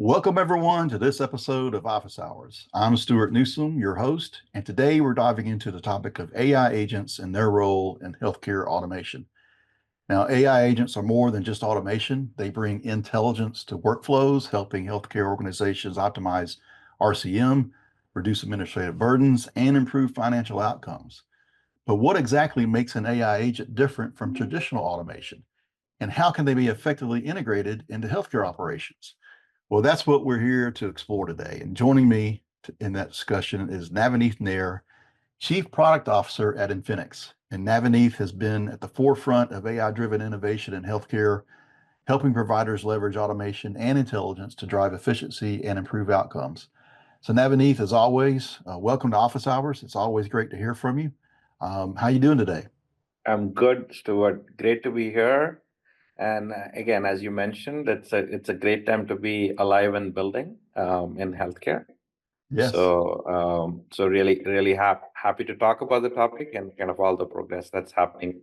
Welcome, everyone, to this episode of Office Hours. I'm Stuart Newsom, your host, and today we're diving into the topic of AI agents and their role in healthcare automation. Now, AI agents are more than just automation. They bring intelligence to workflows, helping healthcare organizations optimize RCM, reduce administrative burdens, and improve financial outcomes. But what exactly makes an AI agent different from traditional automation? And how can they be effectively integrated into healthcare operations? Well, that's what we're here to explore today. And joining me in that discussion is Navaneeth Nair, Chief Product Officer at Infinx. And Navaneeth has been at the forefront of AI-driven innovation in healthcare, helping providers leverage automation and intelligence to drive efficiency and improve outcomes. So Navaneeth, as always, welcome to Office Hours. It's always great to hear from you. How you doing today? I'm good, Stuart. Great to be here. And again, as you mentioned, it's a great time to be alive and building in healthcare. Yes. So really happy to talk about the topic and kind of all the progress that's happening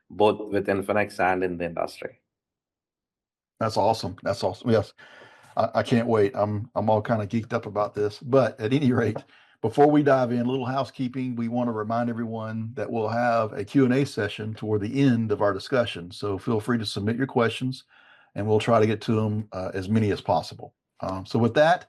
both with Infinix and in the industry. That's awesome. That's awesome. Yes. I can't wait. I'm all kind of geeked up about this. But at any rate, before we dive in, a little housekeeping. We want to remind everyone that we'll have a Q&A session toward the end of our discussion. So feel free to submit your questions, and we'll try to get to them as many as possible. So with that,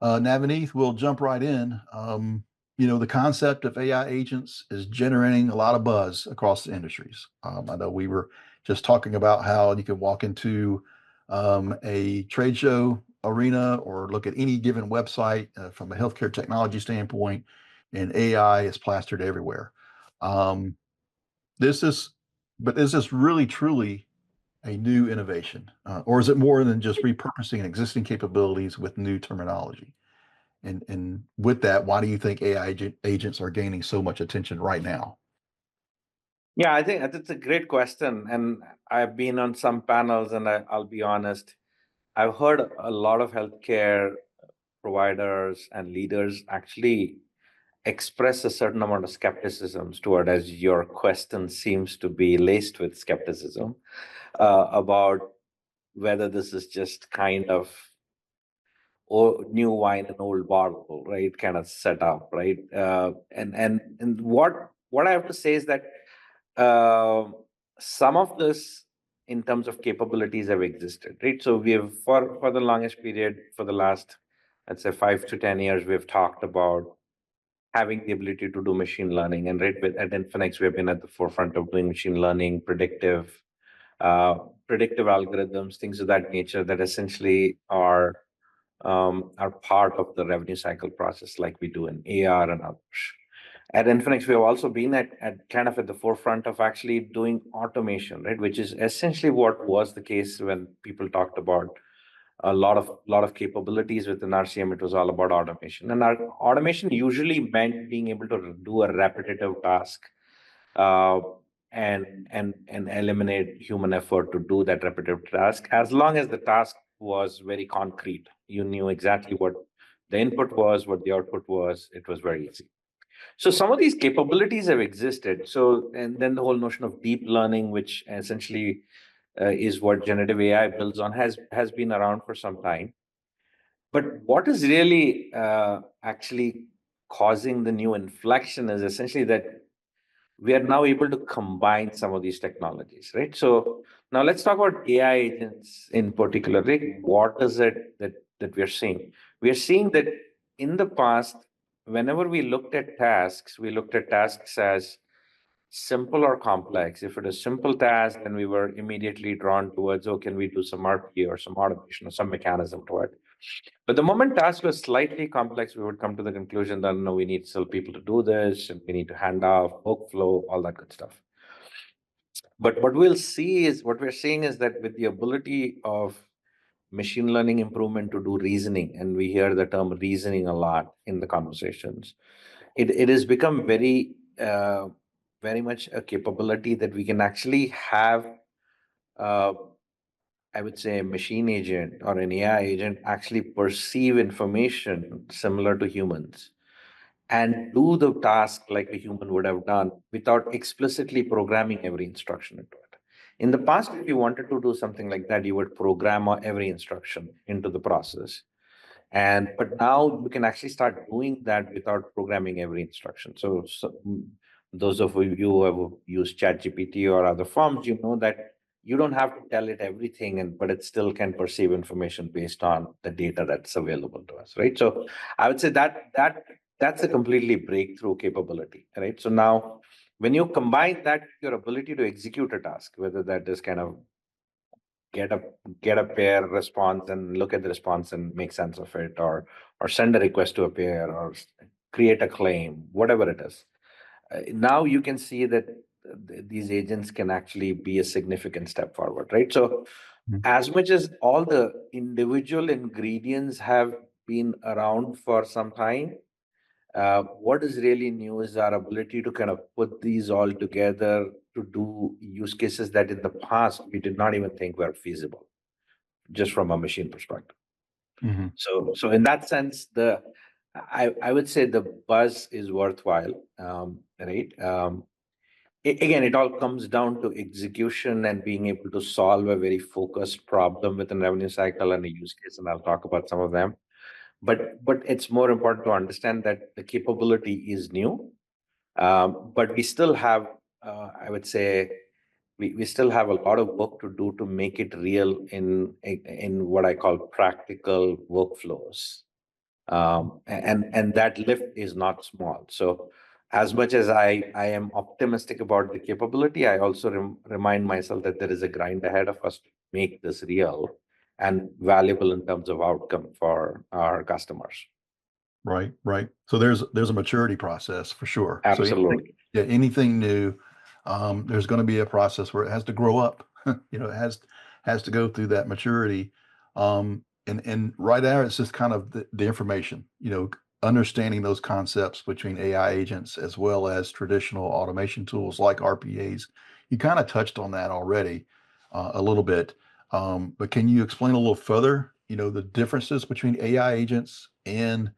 Navaneeth, we'll jump right in. The concept of AI agents is generating a lot of buzz across the industries. I know we were just talking about how you can walk into a trade show arena or look at any given website from a healthcare technology standpoint, and AI is plastered everywhere. This is this really truly a new innovation, or is it more than just repurposing existing capabilities with new terminology? And with that, why do you think AI agents are gaining so much attention right now? Yeah, I think that's a great question. And I've been on some panels, and I'll be honest, I've heard a lot of healthcare providers and leaders actually express a certain amount of skepticism toward, as your question seems to be laced with skepticism about whether this is just kind of new wine in old bottle, right? Kind of set up, right? And what I have to say is that uh, some of this, in terms of capabilities, have existed, right? So we have for the longest period, for the last, let's say, 5 to 10 years, we have talked about having the ability to do machine learning. And right at Infinix, we have been at the forefront of doing machine learning, uh, predictive algorithms, things of that nature that essentially are part of the revenue cycle process, like we do in AR and others. At Infinix, we have also been at kind of at the forefront of actually doing automation, right? Which is essentially what was the case when people talked about a lot of capabilities within RCM. It was all about automation, and our automation usually meant being able to do a repetitive task uh, and eliminate human effort to do that repetitive task, as long as the task was very concrete. You knew exactly what the input was, what the output was. It was very easy. So some of these capabilities have existed. So, and then the whole notion of deep learning, which essentially is what generative AI builds on, has been around for some time. But what is really actually causing the new inflection is essentially that we are now able to combine some of these technologies, right? So now let's talk about AI agents in particular. Rick, what is it that we are seeing? We are seeing that in the past, whenever we looked at tasks, we looked at tasks as simple or complex. If it is simple task, then we were immediately drawn towards, oh, can we do some RPA or some automation or some mechanism to it? But the moment tasks were slightly complex, we would come to the conclusion that no, we need still people to do this, and we need to hand off workflow, all that good stuff. But what we're seeing is that with the ability of machine learning improvement to do reasoning, and we hear the term reasoning a lot in the conversations, it has become very much a capability that we can actually have, uh, I would say, a machine agent or an AI agent actually perceive information similar to humans and do the task like a human would have done without explicitly programming every instruction into it. In the past, if you wanted to do something like that, you would program every instruction into the process. But now you can actually start doing that without programming every instruction. Those of you who have used ChatGPT or other forms, you know that you don't have to tell it everything, but it still can perceive information based on the data that's available to us, right? So I would say that's a completely breakthrough capability, right? So now when you combine that with your ability to execute a task, whether that is kind of get a get a pair response and look at the response and make sense of it, or send a request to a pair, or create a claim, whatever it is. Now you can see that these agents can actually be a significant step forward, right? So Mhm. as much as all the individual ingredients have been around for some time, what is really new is our ability to kind of put these all together to do use cases that in the past we did not even think were feasible, just from a machine perspective. Mhm. So in that sense, I would say the buzz is worthwhile, right? Again, it all comes down to execution and being able to solve a very focused problem within revenue cycle and a use case, and I'll talk about some of them. But it's more important to understand that the capability is new, but we still have, I would say, we still have a lot of work to do to make it real in what I call practical workflows. And that lift is not small. So as much as I am optimistic about the capability, I also remind myself that there is a grind ahead of us to make this real and valuable in terms of outcome for our customers. Right, right. So there's a maturity process for sure. So Absolutely. anything new, there's going to be a process where it has to grow up. It has to go through that maturity. And right there, it's just kind of the information. Understanding those concepts between AI agents as well as traditional automation tools like RPAs. You kind of touched on that already a little bit, but can you explain a little further? The differences between AI agents and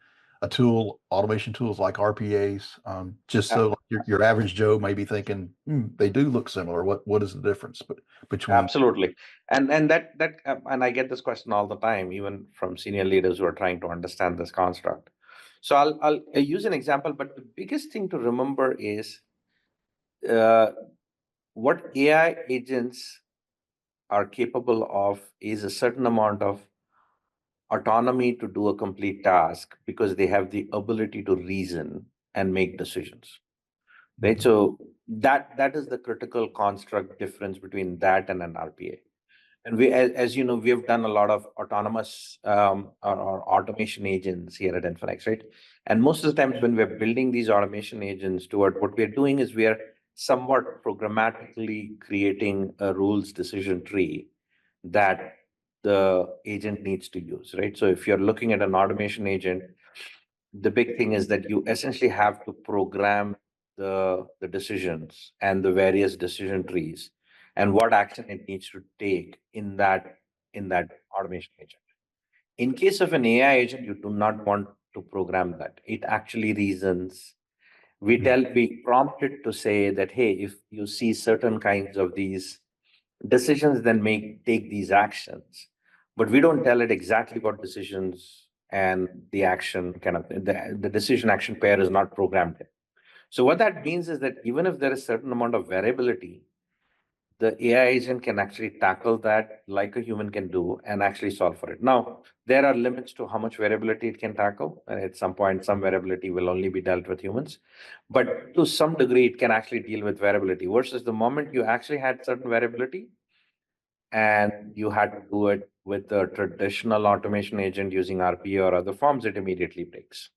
automation tools like RPAs, just so like your average Joe may be thinking, they do look similar. What is the difference between? Absolutely. And I get this question all the time, even from senior leaders who are trying to understand this construct. So I'll use an example, but the biggest thing to remember is uh, what AI agents are capable of is a certain amount of autonomy to do a complete task because they have the ability to reason and make decisions, right? Mhm. So that is the critical construct difference between that and an RPA. And as you know, we have done a lot of autonomous or automation agents here at Infinix, right? And most of the times when we're building these automation agents, toward what we're doing is we are somewhat programmatically creating a rules decision tree that the agent needs to use, right? So if you're looking at an automation agent, the big thing is that you essentially have to program the decisions and the various decision trees and what action it needs to take in that automation agent. In case of an AI agent, you do not want to program that. It actually reasons. We prompt it to say that, hey, if you see certain kinds of these decisions, then take these actions. But we don't tell it exactly what decisions, and the action kind of the decision action pair is not programmed in. So what that means is that even if there is certain amount of variability, the AI agent can actually tackle that like a human can do and actually solve for it. Now, there are limits to how much variability it can tackle. And at some point, some variability will only be dealt with humans. But to some degree, it can actually deal with variability versus the moment you actually had certain variability and you had to do it with a traditional automation agent using RPA or other forms, it immediately breaks.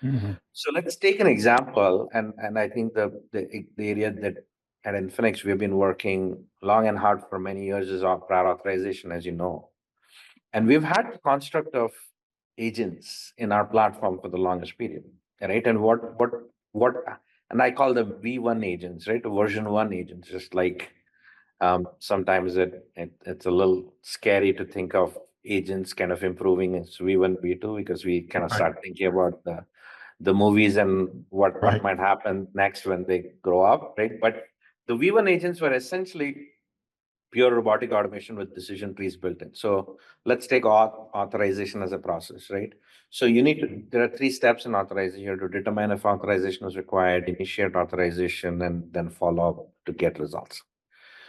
Mhm. So let's take an example, and I think the area that at Infinix we've been working long and hard for many years is our prior authorization, as you know, and we've had the construct of agents in our platform for the longest period, right? And what, and I call them V1 agents, right? Version one agents, just like sometimes it's a little scary to think of agents kind of improving as V1, V2 because we kind of Right, start thinking about the movies and what right. might happen next when they grow up, right? But the V1 agents were essentially pure robotic automation with decision trees built in. So let's take authorization as a process, right? So there are 3 steps in authorization. You have to determine if authorization is required, initiate authorization, and then follow up to get results.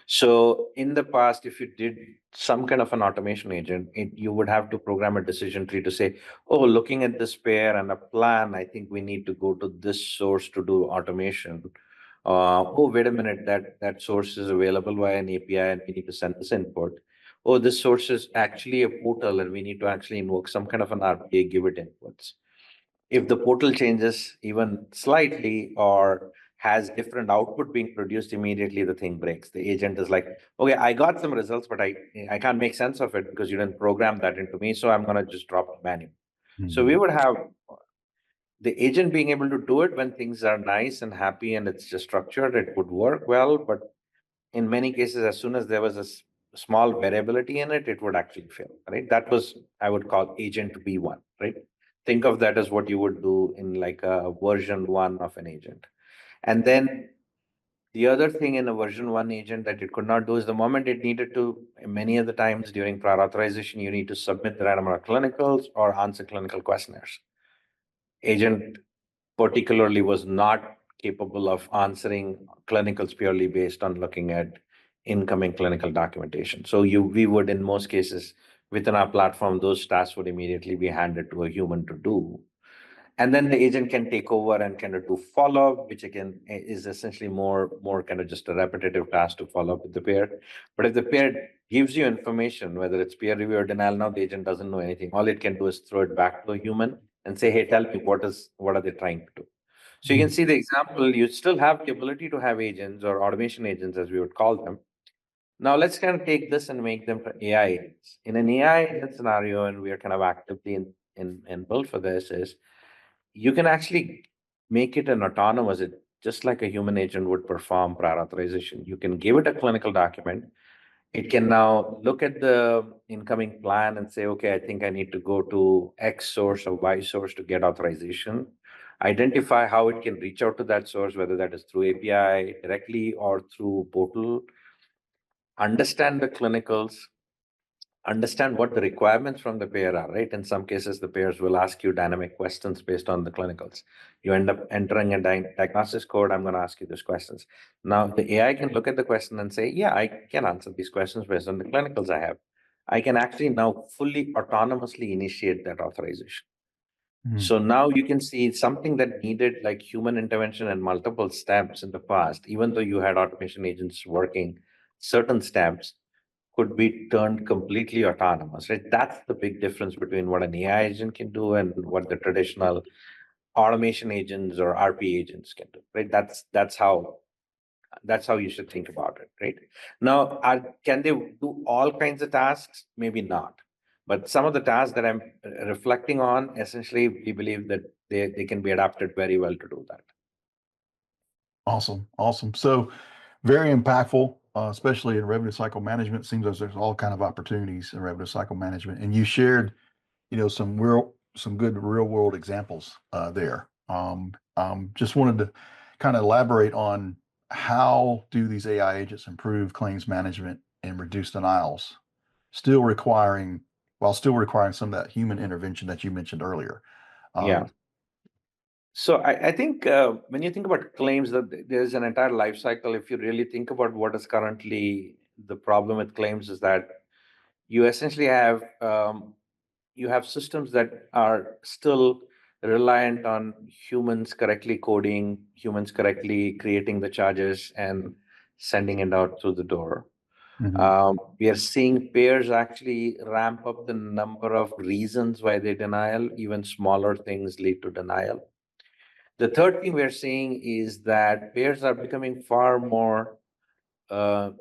So in the past, if you did some kind of an automation agent, you would have to program a decision tree to say, oh, looking at this pair and a plan, I think we need to go to this source to do automation. Oh, wait a minute, that source is available via an API and we need to send this input. Oh, this source is actually a portal and we need to actually invoke some kind of an RPA, give it inputs. If the portal changes even slightly or has different output being produced immediately, the thing breaks. The agent is like, okay, I got some results, but I can't make sense of it because you didn't program that into me, so I'm going to just drop the manual. So we would have the agent being able to do it when things are nice and happy and it's just structured, it would work well. But in many cases, as soon as there was a small variability in it, it would actually fail, right? That was, I would call agent V1, right? Think of that as what you would do in like a version 1 of an agent. And then the other thing in a version 1 agent that it could not do is the moment it needed to, many of the times during prior authorization, you need to submit the right amount of clinicals or answer clinical questionnaires. Agent particularly was not capable of answering clinicals purely based on looking at incoming clinical documentation. So we would, in most cases, within our platform, those tasks would immediately be handed to a human to do. And then the agent can take over and kind of do follow-up, which again is essentially more kind of just a repetitive task to follow up with the pair. But if the pair gives you information, whether it's peer review or denial, now the agent doesn't know anything. All it can do is throw it back to a human and say, hey, tell me what are they trying to do? So you can see the example, you still have the ability to have agents or automation agents, as we would call them. Now let's kind of take this and make them AI agents. In an AI agent scenario, and we are kind of actively in build for this, is you can actually make it an autonomous, just like a human agent would perform prior authorization. You can give it a clinical document. It can now look at the incoming plan and say, okay, I think I need to go to X source or Y source to get authorization. Identify how it can reach out to that source, whether that is through API directly or through portal. Understand the clinicals, understand what the requirements from the payer are, right? In some cases, the payers will ask you dynamic questions based on the clinicals. You end up entering a diagnosis code. I'm going to ask you these questions. Now, the AI can look at the question and say, yeah, I can answer these questions based on the clinicals I have. I can actually now fully autonomously initiate that authorization. So now you can see something that needed like human intervention and multiple steps in the past, even though you had automation agents working certain steps, could be turned completely autonomous, right? That's the big difference between what an AI agent can do and what the traditional automation agents or RP agents can do, right? That's how you should think about it, right? Now, can they do all kinds of tasks? Maybe not. But some of the tasks that I'm reflecting on, essentially, we believe that they can be adapted very well to do that. Awesome. Awesome. So very impactful, especially in revenue cycle management. Seems as there's all kind of opportunities in revenue cycle management. And you shared, some good real world examples there. Just wanted to kind of elaborate on how do these AI agents improve claims management and reduce denials, while still requiring some of that human intervention that you mentioned earlier. Yeah. Um, So I think when you think about claims, that there's an entire life cycle. If you really think about what is currently the problem with claims, is that you essentially have systems that are still reliant on humans correctly coding, humans correctly creating the charges and sending it out through the door. mhm, We are seeing payers actually ramp up the number of reasons why they denial. Even smaller things lead to denial. The third thing we're seeing is that payers are becoming far more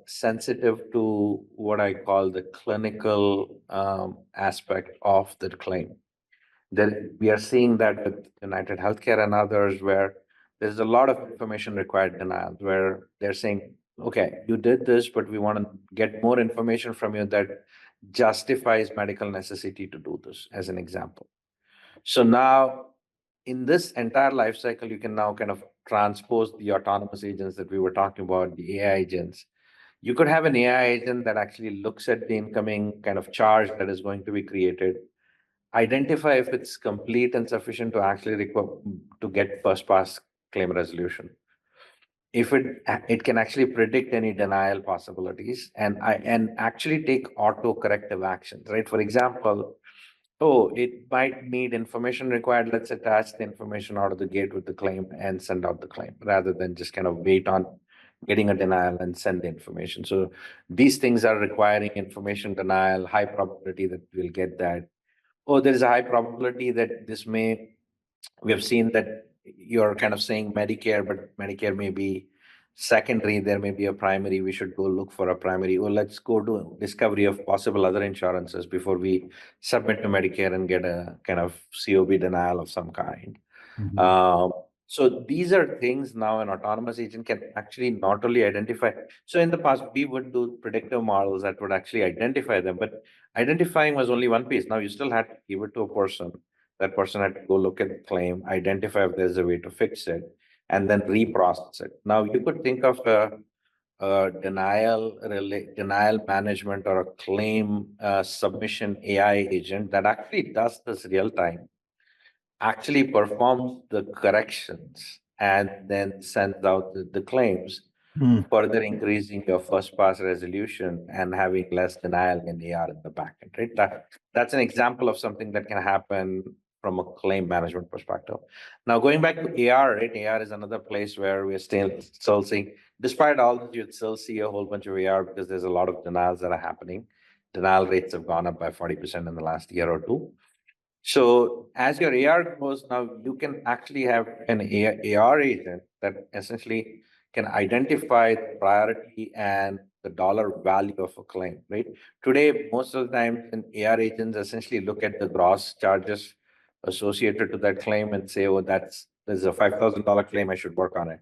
sensitive to what I call the clinical aspect of the claim. That we are seeing that with United Healthcare and others, where there's a lot of information required denials, where they're saying, okay, you did this, but we want to get more information from you that justifies medical necessity to do this, as an example. So now, in this entire life cycle, you can now kind of transpose the autonomous agents that we were talking about, the AI agents. You could have an AI agent that actually looks at the incoming kind of charge that is going to be created, identify if it's complete and sufficient to actually to get first pass claim resolution. If it can actually predict any denial possibilities and actually take auto corrective actions, right? For example, oh, it might need information required. Let's attach the information out of the gate with the claim and send out the claim rather than just kind of wait on getting a denial and send the information. So these things are requiring information denial, high probability that we'll get that. Oh, there is a high probability that this may, we have seen that you're kind of saying Medicare, but Medicare may be secondary, there may be a primary, we should go look for a primary. Well, let's go do discovery of possible other insurances before we submit to Medicare and get a kind of COB denial of some kind. Mhm. So these are things now an autonomous agent can actually not only identify. So in the past, we would do predictive models that would actually identify them, but identifying was only one piece. Now you still had to give it to a person. That person had to go look at the claim, identify if there's a way to fix it, and then reprocess it. Now you could think of a denial management or a claim submission AI agent that actually does this real time, actually performs the corrections and then sends out the claims, Mm. further increasing your first pass resolution and having less denial in AR in the backend, right? That's an example of something that can happen from a claim management perspective. Now, going back to AR, right? AR is another place where we're still seeing, despite all that, you'd still see a whole bunch of AR because there's a lot of denials that are happening. Denial rates have gone up by 40% in the last year or two. So as your AR grows, now you can actually have an AR agent that essentially can identify the priority and the dollar value of a claim, right? Today, most of the time, an AR agents essentially look at the gross charges associated to that claim and say, oh, there's a $5,000 claim, I should work on it.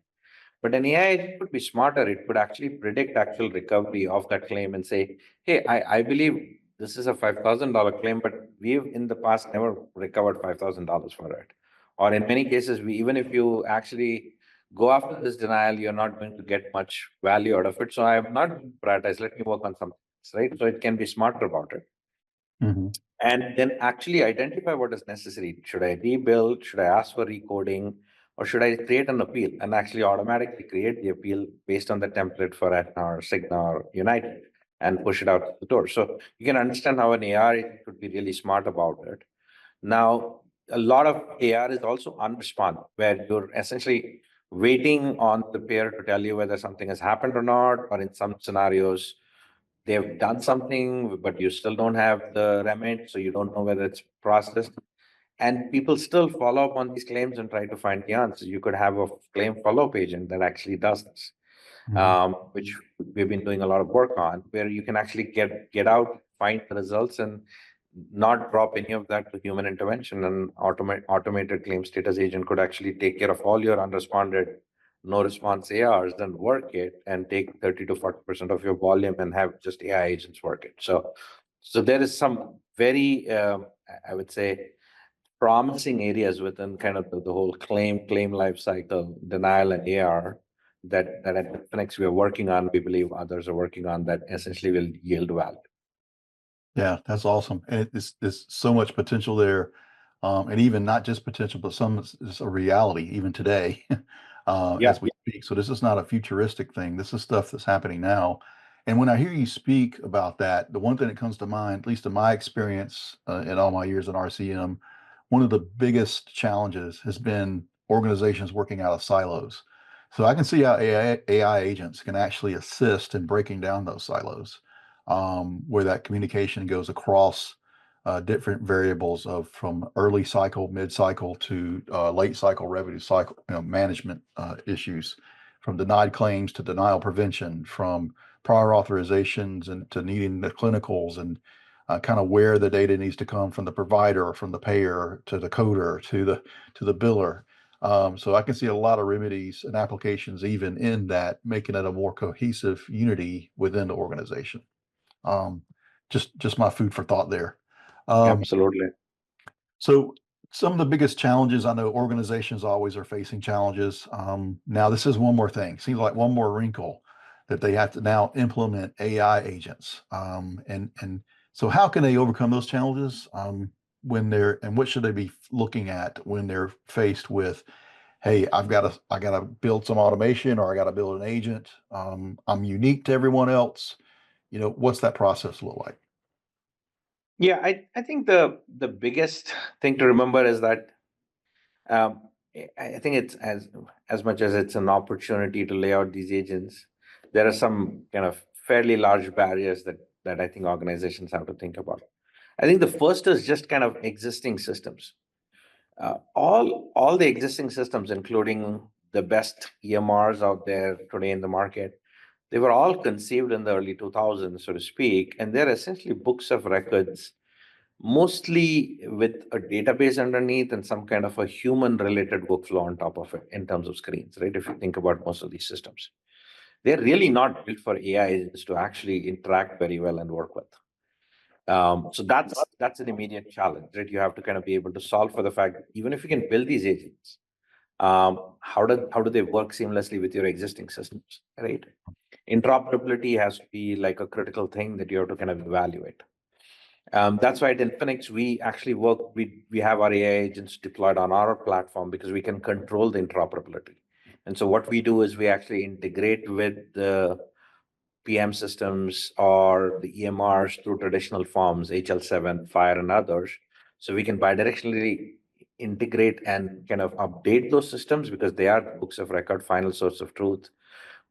But an AI could be smarter. It could actually predict actual recovery of that claim and say, hey, I believe this is a $5,000 claim, but we've in the past never recovered $5,000 for it. Or in many cases, even if you actually go after this denial, you're not going to get much value out of it. So I have not prioritized. Let me work on something else, right? So it can be smarter about it Mhm. and then actually identify what is necessary. Should I rebuild? Should I ask for recoding? Or should I create an appeal and actually automatically create the appeal based on the template for Aetna or Cigna or United and push it out the door? So you can understand how an AR could be really smart about it. Now, a lot of AR is also unresponsive, where you're essentially waiting on the payer to tell you whether something has happened or not, or in some scenarios, they've done something, but you still don't have the remit, so you don't know whether it's processed. And people still follow up on these claims and try to find the answers. You could have a claim follow-up agent that actually does this, Mhm. which we've been doing a lot of work on, where you can actually get out, find the results, and not drop any of that to human intervention. And automated claim status agent could actually take care of all your unresponded, no response ARs, then work it and take 30 to 40% of your volume and have just AI agents work it. So there is some very, I would say, promising areas within kind of the whole claim life cycle, denial and AR that at Infinx we are working on. We believe others are working on that essentially will yield value. Yeah, that's awesome. And it's so much potential there. And even not just potential, but some is a reality even today, Yeah, as we speak. So this is not a futuristic thing. This is stuff that's happening now. And when I hear you speak about that, the one thing that comes to mind, at least in my experience, in all my years in RCM, one of the biggest challenges has been organizations working out of silos. So I can see how AI agents can actually assist in breaking down those silos, where that communication goes across different variables of from early cycle, mid cycle to late cycle revenue cycle, management issues, from denied claims to denial prevention, from prior authorizations and to needing the clinicals, and kind of where the data needs to come from the provider or from the payer to the coder to the biller. So I can see a lot of remedies and applications even in that, making it a more cohesive unity within the organization. Um, just my food for thought there. Um, absolutely. so some of the biggest challenges, I know organizations always are facing challenges. Now this is one more thing. Seems like one more wrinkle that they have to now implement AI agents. And so how can they overcome those challenges? and what should they be looking at when they're faced with, hey, I gotta build some automation, or I gotta build an agent. I'm unique to everyone else. What's that process look like? Yeah, I think the biggest thing to remember is that um, I think it's as much as it's an opportunity to lay out these agents, there are some kind of fairly large barriers that I think organizations have to think about. I think the first is just kind of existing systems. All the existing systems, including the best EMRs out there today in the market, they were all conceived in the early 2000s, so to speak, and they're essentially books of records, mostly with a database underneath and some kind of a human related workflow on top of it in terms of screens, right? If you think about most of these systems, they're really not built for AI agents to actually interact very well and work with. So that's an immediate challenge, right? You have to kind of be able to solve for the fact that even if you can build these agents, how do they work seamlessly with your existing systems, right? Interoperability has to be like a critical thing that you have to kind of evaluate. That's why at Infinix, we actually we have our AI agents deployed on our platform because we can control the interoperability. And so what we do is we actually integrate with the PM systems or the EMRs through traditional forms, HL7, FHIR, and others. So we can bidirectionally integrate and kind of update those systems because they are books of record, final source of truth.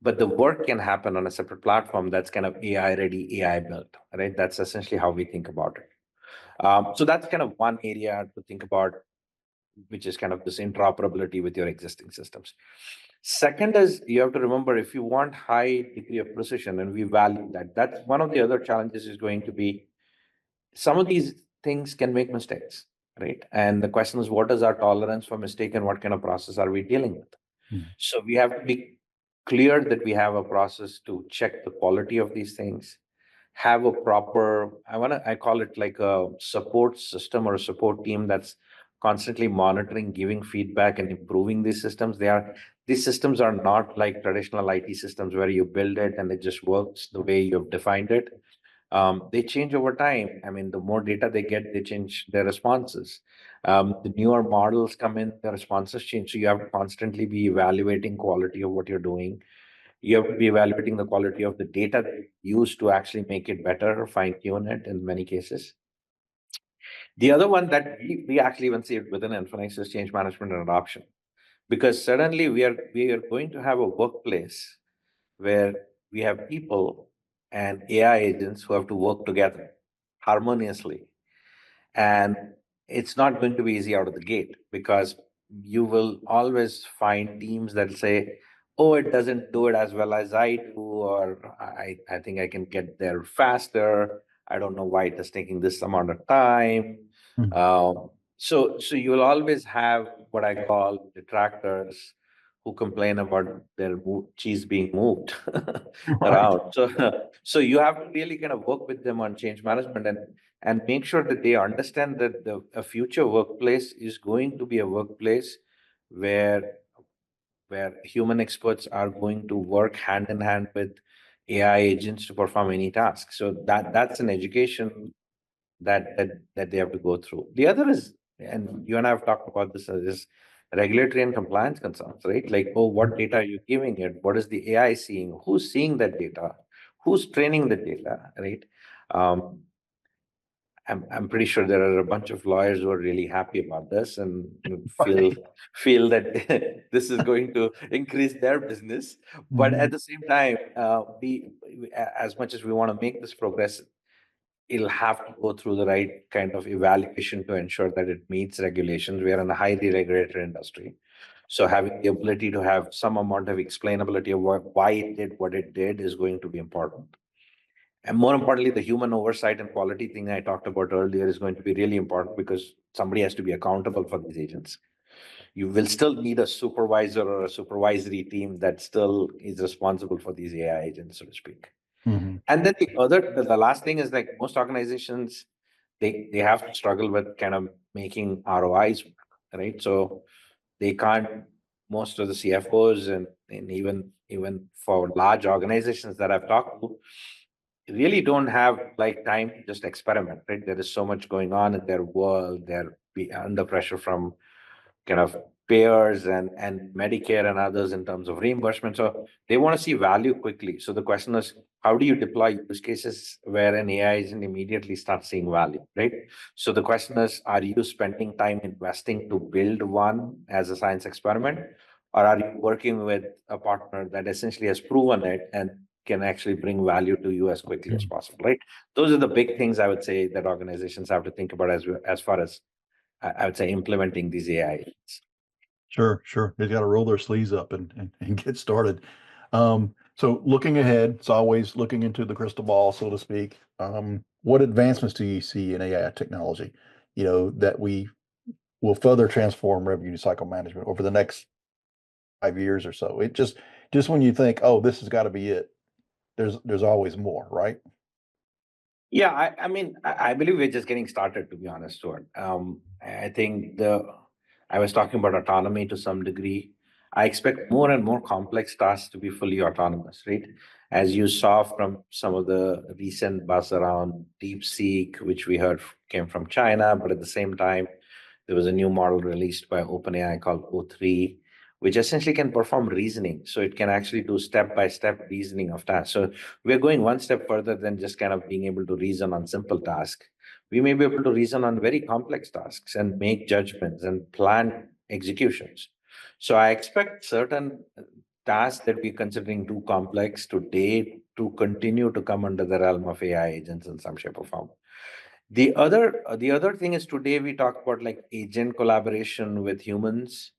But the work can happen on a separate platform that's kind of AI ready, AI built, right? That's essentially how we think about it. So that's kind of one area to think about, which is kind of this interoperability with your existing systems. Second is you have to remember, if you want high degree of precision, and we value that, that's one of the other challenges is going to be some of these things can make mistakes, right? And the question is, what is our tolerance for mistake and what kind of process are we dealing with? Hmm. So we have to be clear that we have a process to check the quality of these things, have a proper, I call it like a support system or a support team that's constantly monitoring, giving feedback and improving these systems. These systems are not like traditional IT systems where you build it and it just works the way you've defined it. They change over time. I mean, the more data they get, they change their responses. The newer models come in, the responses change. So you have to constantly be evaluating quality of what you're doing. You have to be evaluating the quality of the data that you use to actually make it better or fine tune it in many cases. The other one that we actually even see it within Infinix is change management and adoption. Because suddenly we are going to have a workplace where we have people and AI agents who have to work together harmoniously. And it's not going to be easy out of the gate because you will always find teams that say, oh, it doesn't do it as well as I do, or I think I can get there faster. I don't know why it is taking this amount of time. Hmm. So you will always have what I call detractors who complain about their cheese being moved Right. around. So you have to really kind of work with them on change management and make sure that they understand that a future workplace is going to be a workplace where human experts are going to work hand in hand with AI agents to perform any task. So that's an education that they have to go through. The other is, and you and I have talked about this, is regulatory and compliance concerns, right? Like, oh, what data are you giving it? What is the AI seeing? Who's seeing that data? Who's training the data, right? Um, I'm pretty sure there are a bunch of lawyers who are really happy about this and feel Right. feel that this is going to increase their business. But Mhm. at the same time, as much as we want to make this progress, it'll have to go through the right kind of evaluation to ensure that it meets regulations. We are in a highly regulated industry. So having the ability to have some amount of explainability of why it did what it did is going to be important. And more importantly, the human oversight and quality thing I talked about earlier is going to be really important because somebody has to be accountable for these agents. You will still need a supervisor or a supervisory team that still is responsible for these AI agents, so to speak. Mhm. And then the last thing is like most organizations, they have to struggle with kind of making ROIs, right? So they can't, most of the CFOs and even for large organizations that I've talked to, really don't have like time to just experiment, right? There is so much going on in their world. They're under pressure from kind of payers and Medicare and others in terms of reimbursement. So they want to see value quickly. So the question is, how do you deploy use cases where an AI agent immediately starts seeing value, right? So the question is, are you spending time investing to build one as a science experiment, or are you working with a partner that essentially has proven it and can actually bring value to you as quickly as Mhm. possible, right? Those are the big things I would say that organizations have to think about as far as I would say implementing these AI. Sure, sure. They got to roll their sleeves up and get started. So looking ahead, it's always looking into the crystal ball, so to speak. What advancements do you see in AI technology, that we will further transform revenue cycle management over the next 5 years or so? It just when you think, oh, this has got to be it, there's always more, right? Yeah, I mean, I believe we're just getting started, to be honest, Stuart. I think I was talking about autonomy to some degree. I expect more and more complex tasks to be fully autonomous, right? As you saw from some of the recent buzz around DeepSeek, which we heard came from China, but at the same time, there was a new model released by OpenAI called O3, which essentially can perform reasoning. So it can actually do step-by-step reasoning of tasks. So we're going one step further than just kind of being able to reason on simple tasks. We may be able to reason on very complex tasks and make judgments and plan executions. So I expect certain tasks that we're considering too complex today to continue to come under the realm of AI agents in some shape or form. The other thing is today we talk about like agent collaboration with humans.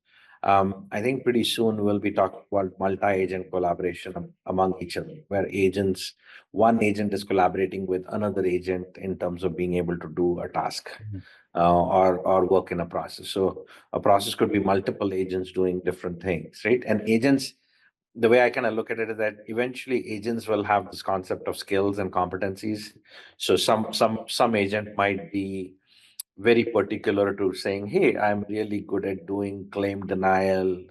I think pretty soon we'll be talking about multi-agent collaboration among each other, where one agent is collaborating with another agent in terms of being able to do a task Mhm. or work in a process. So a process could be multiple agents doing different things, right? And agents, the way I kind of look at it is that eventually agents will have this concept of skills and competencies. So some agent might be very particular to saying, "Hey, I'm really good at doing claim denial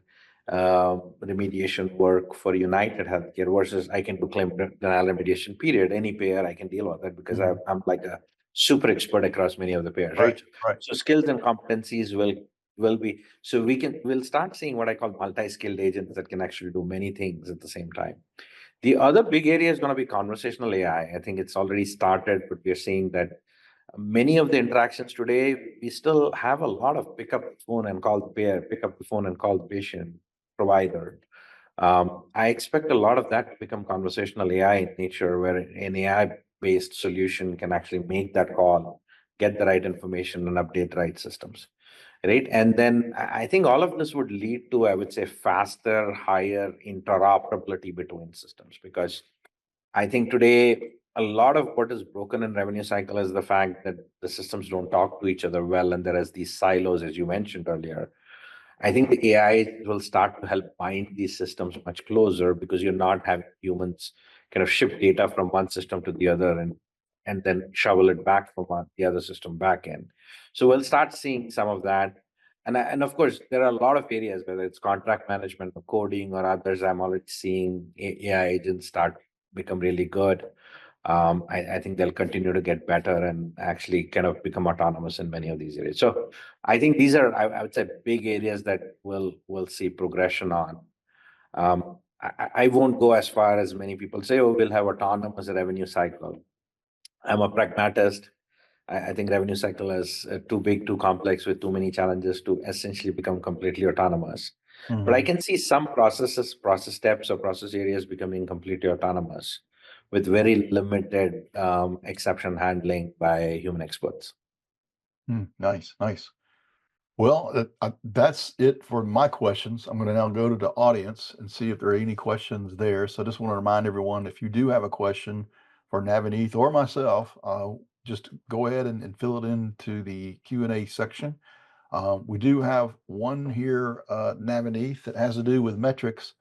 remediation work for United Healthcare," versus I can do claim denial remediation. Period. Any payer I can deal with that because Mhm. I'm like a super expert across many of the payers, Right, right? right. So skills and competencies will be so we'll start seeing what I call multi-skilled agents that can actually do many things at the same time. The other big area is going to be conversational AI. I think it's already started, but we're seeing that many of the interactions today, we still have a lot of pick up the phone and call the payer, pick up the phone and call the patient provider. I expect a lot of that to become conversational AI in nature, where an AI based solution can actually make that call, get the right information, and update the right systems. Right. And then I think all of this would lead to, I would say, faster, higher interoperability between systems. Because I think today, a lot of what is broken in revenue cycle is the fact that the systems don't talk to each other well, and there is these silos, as you mentioned earlier. I think the AI will start to help bind these systems much closer because you're not having humans kind of ship data from one system to the other and then shovel it back from the other system back in. So we'll start seeing some of that. And of course, there are a lot of areas, whether it's contract management or coding or others, I'm already seeing AI agents start become really good. I think they'll continue to get better and actually kind of become autonomous in many of these areas. So I think these are, I would say, big areas that we'll see progression on. I won't go as far as many people say, oh, we'll have autonomous revenue cycle. I'm a pragmatist. I think revenue cycle is too big, too complex, with too many challenges to essentially become completely autonomous. But I Mhm. can see some processes, process steps, or process areas becoming completely autonomous with very limited exception handling by human experts. Nice, nice. Well, that's it for my questions. I'm going to now go to the audience and see if there are any questions there. So I just want to remind everyone, if you do have a question for Navaneeth or myself, just go ahead and fill it into the Q&A section. We do have one here, Navaneeth, that has to do with metrics.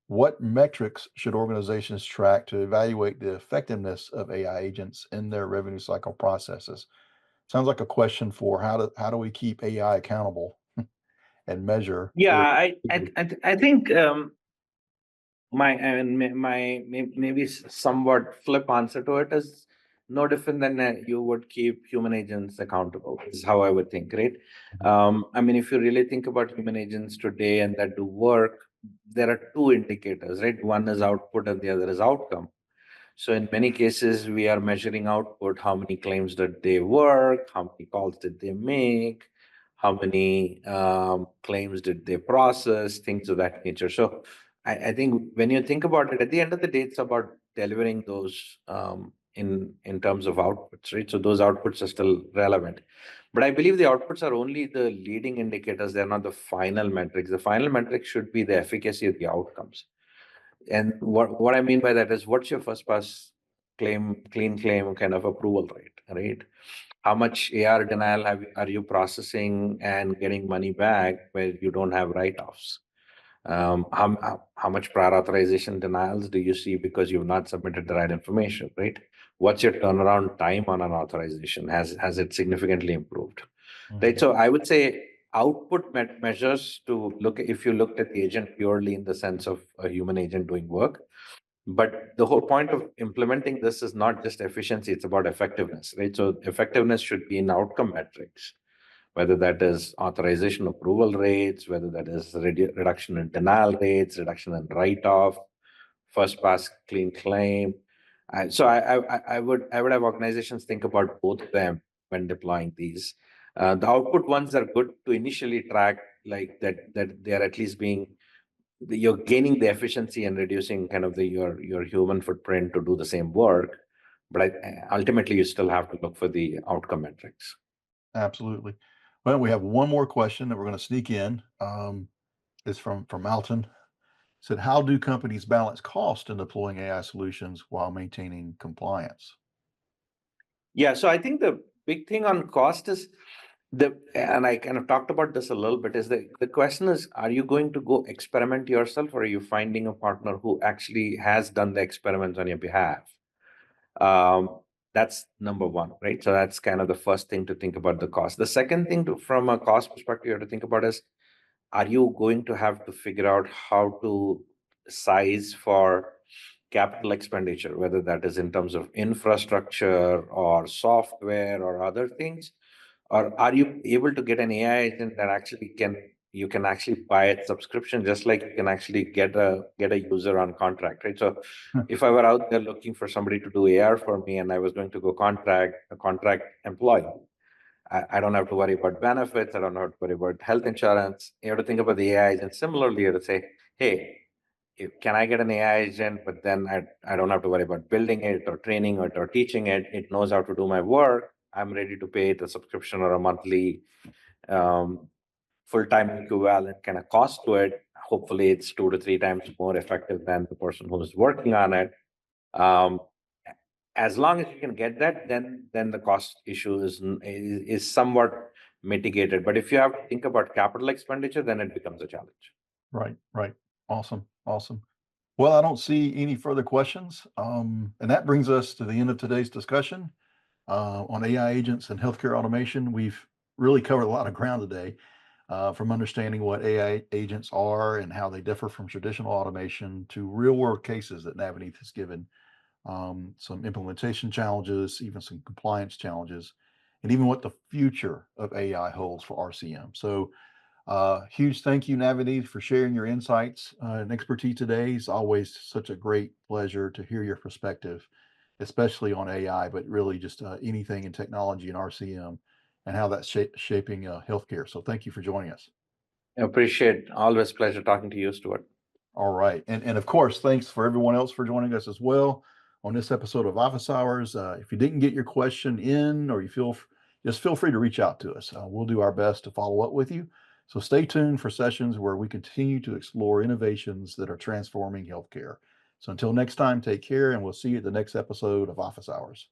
What metrics should organizations track to evaluate the effectiveness of AI agents in their revenue cycle processes? Sounds like a question for how do we keep AI accountable and measure Yeah, their I activity? I, I, I think maybe somewhat flip answer to it is no different than you would keep human agents accountable, is how I would think, right? I mean, if you really think about human agents today and that do work, there are two indicators, right? One is output and the other is outcome. So in many cases, we are measuring output. How many claims did they work? How many calls did they make? How many claims did they process? Things of that nature. So I think when you think about it, at the end of the day, it's about delivering those in terms of outputs, right? So those outputs are still relevant. But I believe the outputs are only the leading indicators. They're not the final metrics. The final metric should be the efficacy of the outcomes. And what I mean by that is, what's your first pass clean claim kind of approval rate, right? How much AR denial are you processing and getting money back where you don't have write-offs? How much prior authorization denials do you see because you've not submitted the right information, right? What's your turnaround time on an authorization? Has it significantly improved? Right. So I would say output measures to look, if you looked at the agent purely in the sense of a human agent doing work. But the whole point of implementing this is not just efficiency, it's about effectiveness, right? So effectiveness should be in outcome metrics, whether that is authorization approval rates, whether that is reduction in denial rates, reduction in write-off, first pass clean claim. I would have organizations think about both of them when deploying these. The output ones are good to initially track, like that they are at least you're gaining the efficiency and reducing kind of your human footprint to do the same work. But ultimately, you still have to look for the outcome metrics. Absolutely. Well, we have one more question that we're going to sneak in. It's from Alton. Said, how do companies balance cost in deploying AI solutions while maintaining compliance? Yeah, so I think the big thing on cost is and I kind of talked about this a little bit, is the question is, are you going to go experiment yourself, or are you finding a partner who actually has done the experiments on your behalf? That's number one, right? So that's kind of the first thing to think about the cost. The second thing from a cost perspective, you have to think about is, are you going to have to figure out how to size for capital expenditure, whether that is in terms of infrastructure or software or other things? Or are you able to get an AI agent that actually you can actually buy a subscription, just like you can actually get a user on contract, right? So if I were out there looking for somebody to do AR for me and I was going to go contract a contract employee, I don't have to worry about benefits. I don't have to worry about health insurance. You have to think about the AI agent similarly. You have to say, hey, can I get an AI agent, but then I don't have to worry about building it or training it or teaching it. It knows how to do my work. I'm ready to pay it a subscription or a monthly full-time equivalent kind of cost to it. Hopefully it's 2 to 3 times more effective than the person who's working on it. As long as you can get that, then the cost issue is somewhat mitigated. But if you have to think about capital expenditure, then it becomes a challenge. Right, right. Awesome, awesome. Well, I don't see any further questions. And that brings us to the end of today's discussion on AI agents and healthcare automation. We've really covered a lot of ground today, from understanding what AI agents are and how they differ from traditional automation to real world cases that Navaneeth has given, some implementation challenges, even some compliance challenges, and even what the future of AI holds for RCM. So huge thank you, Navaneeth, for sharing your insights and expertise today. It's always such a great pleasure to hear your perspective, especially on AI, but really just anything in technology and RCM and how that's shaping healthcare. So thank you for joining us. I appreciate. Always pleasure talking to you, Stuart. All right. And of course, thanks for everyone else for joining us as well on this episode of Office Hours. If you didn't get your question in, or just feel free to reach out to us. We'll do our best to follow up with you. So stay tuned for sessions where we continue to explore innovations that are transforming healthcare. So until next time, take care, and we'll see you at the next episode of Office Hours.